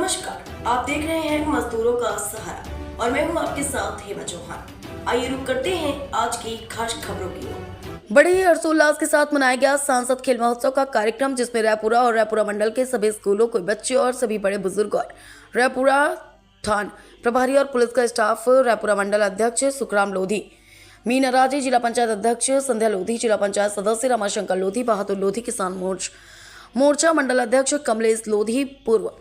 नमस्कार, आप देख रहे हैं मजदूरों का सहारा और मैं हूं आपके साथ हेमा चौहान। आइए रुक करते हैं आज की खास खबरों की ओर। बड़े ही हर्षोल्लास के साथ मनाया गया सांसद खेल महोत्सव का कार्यक्रम, जिसमें रायपुरा और रायपुरा मंडल के सभी स्कूलों के बच्चे और सभी बड़े बुजुर्ग और रायपुरा थाना प्रभारी और पुलिस का स्टाफ, रायपुरा मंडल अध्यक्ष सुखराम लोधी, मीना राजे, जिला पंचायत अध्यक्ष संध्या लोधी, जिला पंचायत सदस्य रमाशंकर लोधी, बहादुर लोधी, किसान मोर्चा मंडल अध्यक्ष कमलेश लोधी, पूर्व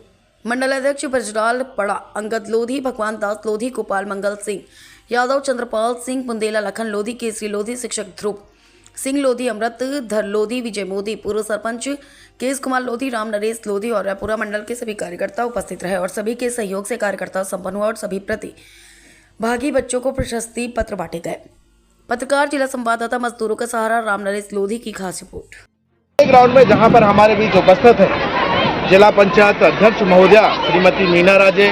मंडल अध्यक्ष ब्रजलाल पड़ा, अंगद लोधी, भगवान दास लोधी, गोपाल मंगल सिंह यादव, चंद्रपाल सिंह, बुंदेला लखन लोधी, केसरी लोधी, शिक्षक ध्रुव सिंह लोधी, अमृत धर लोधी, विजय मोदी, पूर्व सरपंच केस कुमार लोधी, राम नरेश लोधी और रायपुरा मंडल के सभी कार्यकर्ता उपस्थित रहे और सभी के सहयोग से कार्यकर्ता संपन्न हुआ और सभी प्रतिभागी बच्चों को प्रशस्ति पत्र बांटे गए। पत्रकार जिला संवाददाता मजदूरों का सहारा राम नरेश लोधी की खास रिपोर्ट। ग्राउंड में जहां पर हमारे बीच उपस्थित है जिला पंचायत अध्यक्ष महोदया श्रीमती मीना राजे,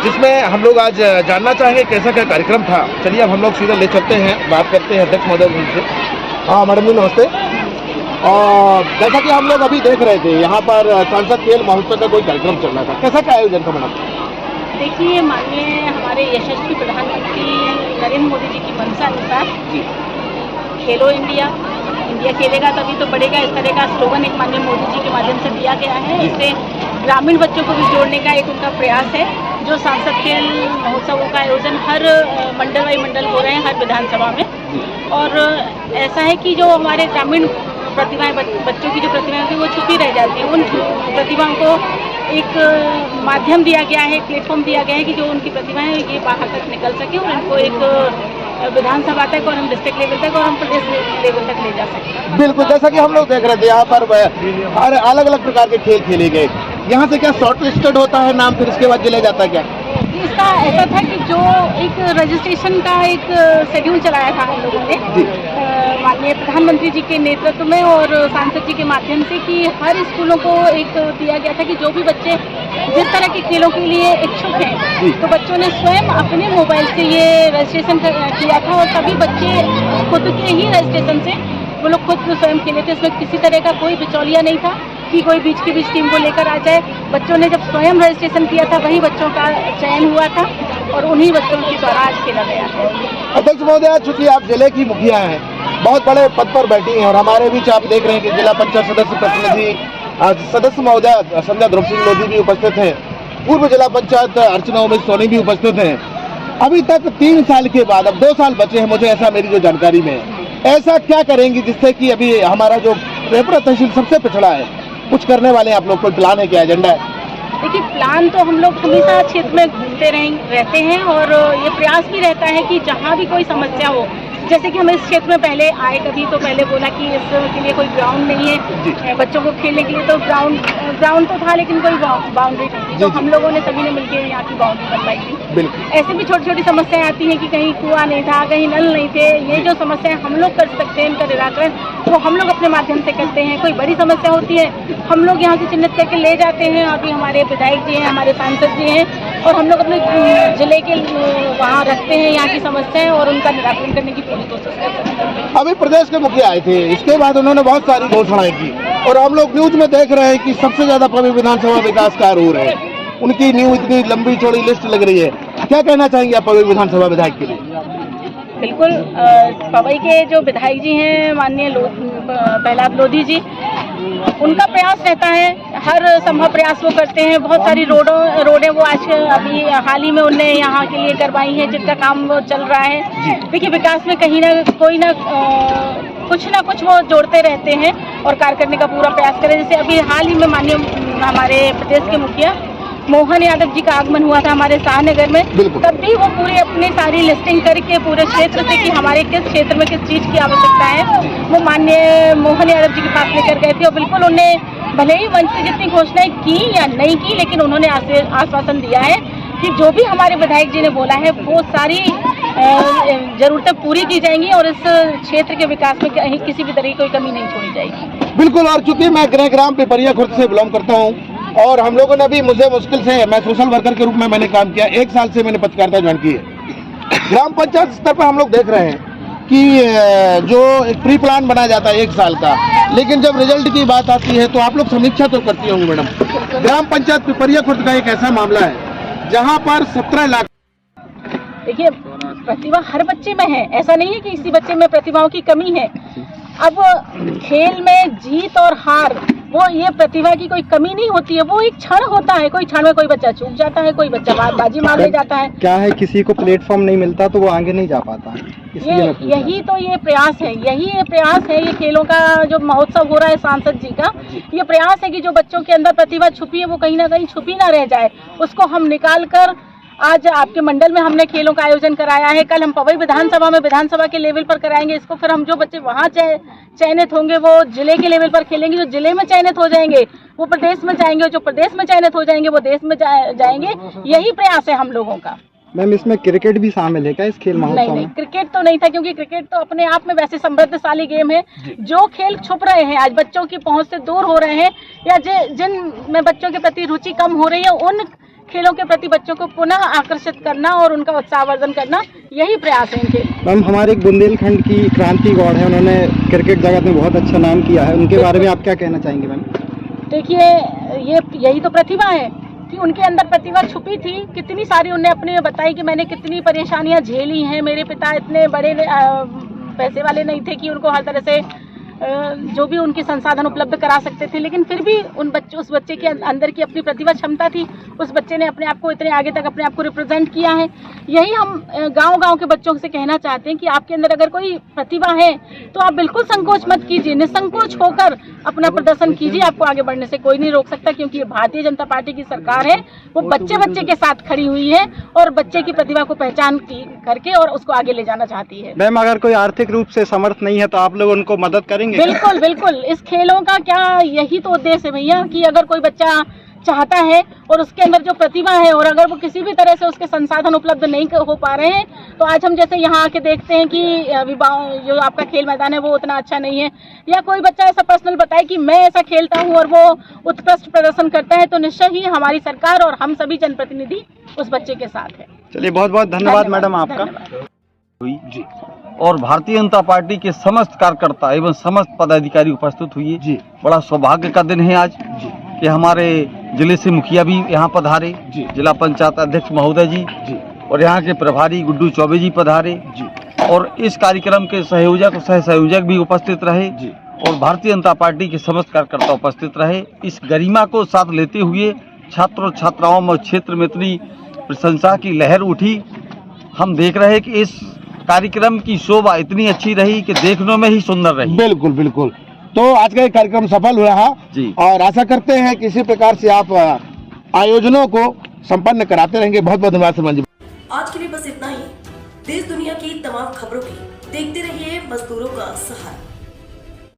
जिसमें हम लोग आज जानना चाहेंगे कैसा क्या कार्यक्रम था। चलिए अब हम लोग सीधे ले चलते हैं, बात करते हैं अध्यक्ष महोदय जी से। हाँ मैडम जी नमस्ते। और जैसा कि हम लोग अभी देख रहे थे यहाँ पर सांसद खेल महोत्सव का कोई कार्यक्रम चल रहा था, कैसा क्या आयोजन था मैडम? देखिए, माननीय हमारे यशस्वी प्रधानमंत्री नरेंद्र मोदी जी की मंशा अनुसार खेलो इंडिया, इंडिया खेलेगा तभी तो बढ़ेगा, इस तरह का स्लोगन एक माननीय मोदी जी के माध्यम से दिया गया है। इससे ग्रामीण बच्चों को भी जोड़ने का एक उनका प्रयास है। जो सांसद खेल महोत्सवों का आयोजन हर मंडल वाई मंडल हो रहे हैं, हर विधानसभा में। और ऐसा है कि जो हमारे ग्रामीण प्रतिभाएं, बच्चों की जो प्रतिभाएं थी वो छुपी रह जाती हैं, उन प्रतिभाओं को एक माध्यम दिया गया है, प्लेटफॉर्म दिया गया है कि जो उनकी प्रतिभाएं हैं ये बाहर तक निकल सके और उनको एक विधानसभा तक और हम डिस्ट्रिक्ट लेवल तक और हम प्रदेश लेवल तक ले जा सकें। बिल्कुल, जैसा कि हम लोग देख रहे थे यहाँ पर अलग अलग प्रकार के खेल खेले गए। यहाँ से क्या शॉर्ट लिस्टेड होता है नाम, फिर इसके बाद जिले जाता है क्या? इसका ऐसा था कि जो एक रजिस्ट्रेशन का एक शेड्यूल चलाया था हम लोगों ने माननीय प्रधानमंत्री जी के नेतृत्व में और सांसद जी के माध्यम से, कि हर स्कूलों को एक दिया गया था कि जो भी बच्चे जिस तरह के खेलों के लिए इच्छुक हैं तो बच्चों ने स्वयं अपने मोबाइल से ये रजिस्ट्रेशन किया था और सभी बच्चे खुद के ही रजिस्ट्रेशन से वो लोग खुद स्वयं खेले थे। इसमें किसी तरह का कोई बिचौलिया नहीं था कि कोई बीच के बीच टीम को लेकर आ जाए। बच्चों ने जब स्वयं रजिस्ट्रेशन किया था वही बच्चों का चयन हुआ था और उन्हीं बच्चों के द्वारा आज खेला गया है। अध्यक्ष महोदया, चूंकि आप जिले की मुखिया हैं, बहुत बड़े पद पर बैठी हैं और हमारे बीच आप देख रहे हैं कि जिला पंचायत सदस्य प्रतिनिधि सदस्य महोदया संध्या ध्रुव सिंह लोधी भी उपस्थित हैं, पूर्व जिला पंचायत अर्चना उमेश सोनी भी उपस्थित हैं। अभी तक 3 साल के बाद अब 2 साल बचे हैं, मुझे ऐसा मेरी जो जानकारी में ऐसा क्या करेंगी जिससे कि अभी हमारा जो रायपुरा तहसील सबसे पिछड़ा है, कुछ करने वाले हैं आप लोग? कोई प्लान है, क्या एजेंडा है? देखिए, प्लान तो हम लोग हमेशा क्षेत्र में घूमते रहते हैं और ये प्रयास भी रहता है कि जहाँ भी कोई समस्या हो, जैसे कि हम इस क्षेत्र में पहले आए कभी तो पहले बोला कि इसके लिए कोई ग्राउंड नहीं है बच्चों को खेलने के लिए, तो ग्राउंड तो था लेकिन कोई बाउंड्री नहीं थी, तो हम लोगों ने सभी ने मिलकर यहाँ की बाउंड्री बनवाई थी। ऐसे भी छोटी छोटी समस्याएं आती हैं कि कहीं कुआं नहीं था, कहीं नल नहीं थे। ये जो समस्याएं हम लोग कर सकते हैं, इनका निराकरण वो हम लोग अपने माध्यम से करते हैं। कोई बड़ी समस्या होती है हम लोग यहाँ से चिन्हित करके ले जाते हैं। अभी हमारे विधायक जी हैं, हमारे सांसद जी हैं और हम लोग अपने जिले के वहाँ रखते हैं यहाँ की समस्याएं और उनका निराकरण करने की पूरी कोशिश करते हैं। अभी प्रदेश के मुखिया आए थे, इसके बाद उन्होंने बहुत सारी घोषणाएं की और हम लोग न्यूज में देख रहे हैं कि सबसे ज्यादा पवी विधानसभा विकास कार्य हो रहे हैं। उनकी न्यू इतनी लंबी चौड़ी लिस्ट लग रही है, क्या कहना चाहेंगे आप पवी विधानसभा विधायक के लिए? बिल्कुल, पवई के जो विधायक जी हैं माननीय प्रहलाद लोधी जी, उनका प्रयास रहता है, हर संभव प्रयास वो करते हैं। बहुत सारी रोडें वो आज अभी हाल ही में उनने यहाँ के लिए करवाई है, जिनका काम वो चल रहा है। देखिए, विकास में कहीं ना कुछ वो जोड़ते रहते हैं और कार्य करने का पूरा प्रयास करें। जैसे अभी हाल ही में माननीय हमारे प्रदेश के मुखिया मोहन यादव जी का आगमन हुआ था हमारे शाहनगर में, तब भी वो पूरे अपनी सारी लिस्टिंग करके पूरे क्षेत्र से कि हमारे किस क्षेत्र में किस चीज़ की आवश्यकता है वो माननीय मोहन यादव जी के पास लेकर गए थे। और बिल्कुल उन्होंने भले ही मंच से जितनी घोषणाएं की या नहीं की, लेकिन उन्होंने आश्वासन दिया है कि जो भी हमारे विधायक जी ने बोला है वो सारी जरूरतें पूरी की जाएंगी और इस क्षेत्र के विकास में कहीं किसी भी तरह की कोई कमी नहीं छोड़ी जाएगी। बिल्कुल, और चूंकि मैं ग्राम पिपरिया खुर्द से बिलोंग करता हूँ और हम लोगों ने भी मुझे मुश्किल से, मैं सोशल वर्कर के रूप में मैंने काम किया, 1 साल से मैंने पत्रकारिता ज्वाइन की है। ग्राम पंचायत स्तर पर हम लोग देख रहे हैं कि जो एक प्री प्लान बनाया जाता है 1 साल का, लेकिन जब रिजल्ट की बात आती है तो आप लोग समीक्षा तो करती होंगी मैडम। ग्राम पंचायत पिपरिया खुर्द का एक ऐसा मामला है जहां पर 17 लाख। देखिए, प्रतिभा हर बच्चे में है, ऐसा नहीं है कि किसी बच्चे में प्रतिभाओं की कमी है। अब खेल में जीत और हार, वो ये प्रतिभा की कोई कमी नहीं होती है, वो एक क्षण होता है। कोई क्षण में कोई बच्चा चूक जाता है, कोई बच्चा बाजी मार ले जाता है। क्या है, किसी को प्लेटफॉर्म नहीं मिलता तो वो आगे नहीं जा पाता। यही तो ये प्रयास है, ये खेलों का जो महोत्सव हो रहा है सांसद जी का, ये प्रयास है कि जो बच्चों के अंदर प्रतिभा छुपी है वो कहीं ना कहीं छुपी ना रह जाए, उसको हम निकाल कर आज आपके मंडल में हमने खेलों का आयोजन कराया है। कल हम पवई विधानसभा में विधानसभा के लेवल पर कराएंगे इसको। फिर हम जो बच्चे वहाँ चयनित होंगे वो जिले के लेवल पर खेलेंगे, जो जिले में चयनित हो जाएंगे वो प्रदेश में जाएंगे, जो प्रदेश में चयनित हो जाएंगे वो देश में जाएंगे। यही प्रयास है हम लोगों का। मैम, इसमें क्रिकेट भी शामिल है क्या इस खेल महोत्सव में? नहीं, क्रिकेट तो नहीं था, क्योंकि क्रिकेट तो अपने आप में वैसे समृद्धशाली गेम है। जो खेल छुप रहे हैं, आज बच्चों की पहुंच से दूर हो रहे हैं, या जिन में बच्चों के प्रति रुचि कम हो रही है, उन खेलों के प्रति बच्चों को पुनः आकर्षित करना और उनका उत्साहवर्धन करना, यही प्रयास है इनके। मैम, हमारे एक बुंदेलखंड की क्रांति गौड़ है, उन्होंने क्रिकेट जगत में बहुत अच्छा नाम किया है, उनके बारे में आप क्या कहना चाहेंगे मैम? देखिए, यही तो प्रतिभा है कि उनके अंदर प्रतिभा छुपी थी। कितनी सारी उन्हें अपने बताई कि मैंने कितनी परेशानियां झेली हैं। मेरे पिता इतने बड़े पैसे वाले नहीं थे कि उनको हर तरह से जो भी उनके संसाधन उपलब्ध करा सकते थे, लेकिन फिर भी उस बच्चे के अंदर की अपनी प्रतिभा क्षमता थी। उस बच्चे ने अपने आप को इतने आगे तक अपने आप को रिप्रेजेंट किया है। यही हम गांव-गांव के बच्चों से कहना चाहते हैं कि आपके अंदर अगर कोई प्रतिभा है तो आप बिल्कुल संकोच मत कीजिए, निसंकोच होकर अपना प्रदर्शन कीजिए। आपको आगे बढ़ने से कोई नहीं रोक सकता, क्योंकि ये भारतीय जनता पार्टी की सरकार है, वो बच्चे के साथ खड़ी हुई है और बच्चे की प्रतिभा को पहचान करके और उसको आगे ले जाना चाहती है। मैम, अगर कोई आर्थिक रूप से समर्थ नहीं है तो आप लोग उनको मदद करेंगे? बिल्कुल। इस खेलों का क्या यही तो उद्देश्य है भैया, कि अगर कोई बच्चा चाहता है और उसके अंदर जो प्रतिभा है, और अगर वो किसी भी तरह से उसके संसाधन उपलब्ध नहीं हो पा रहे हैं, तो आज हम जैसे यहाँ आके देखते हैं कि जो आपका खेल मैदान है वो उतना अच्छा नहीं है, या कोई बच्चा ऐसा पर्सनल बताए कि मैं ऐसा खेलता हूँ और वो उत्कृष्ट प्रदर्शन करता है, तो निश्चय ही हमारी सरकार और हम सभी जनप्रतिनिधि उस बच्चे के साथ है। चलिए, बहुत बहुत धन्यवाद मैडम आपका। हुई जी, और भारतीय जनता पार्टी के समस्त कार्यकर्ता एवं समस्त पदाधिकारी उपस्थित हुए जी। बड़ा सौभाग्य का दिन है आज जी, कि हमारे जिले से मुखिया भी यहाँ पधारे जी, जिला पंचायत अध्यक्ष महोदय जी, और यहाँ के प्रभारी गुड्डू चौबे जी पधारे जी, और इस कार्यक्रम के सहयोजक और सह संयोजक भी उपस्थित रहे जी, और भारतीय जनता पार्टी के समस्त कार्यकर्ता उपस्थित रहे। इस गरिमा को साथ लेते हुए छात्रों छात्राओं में क्षेत्र में इतनी प्रशंसा की लहर उठी। हम देख रहे हैं कि इस कार्यक्रम की शोभा इतनी अच्छी रही कि देखने में ही सुंदर रही। बिल्कुल। तो आज का ये कार्यक्रम सफल हुआ जी, और आशा करते हैं कि इसी प्रकार से आप आयोजनों को संपन्न कराते रहेंगे। बहुत बहुत धन्यवाद श्रीमान जी। आज के लिए बस इतना ही। देश दुनिया की तमाम खबरों की देखते रहिए मजदूरों का सहारा।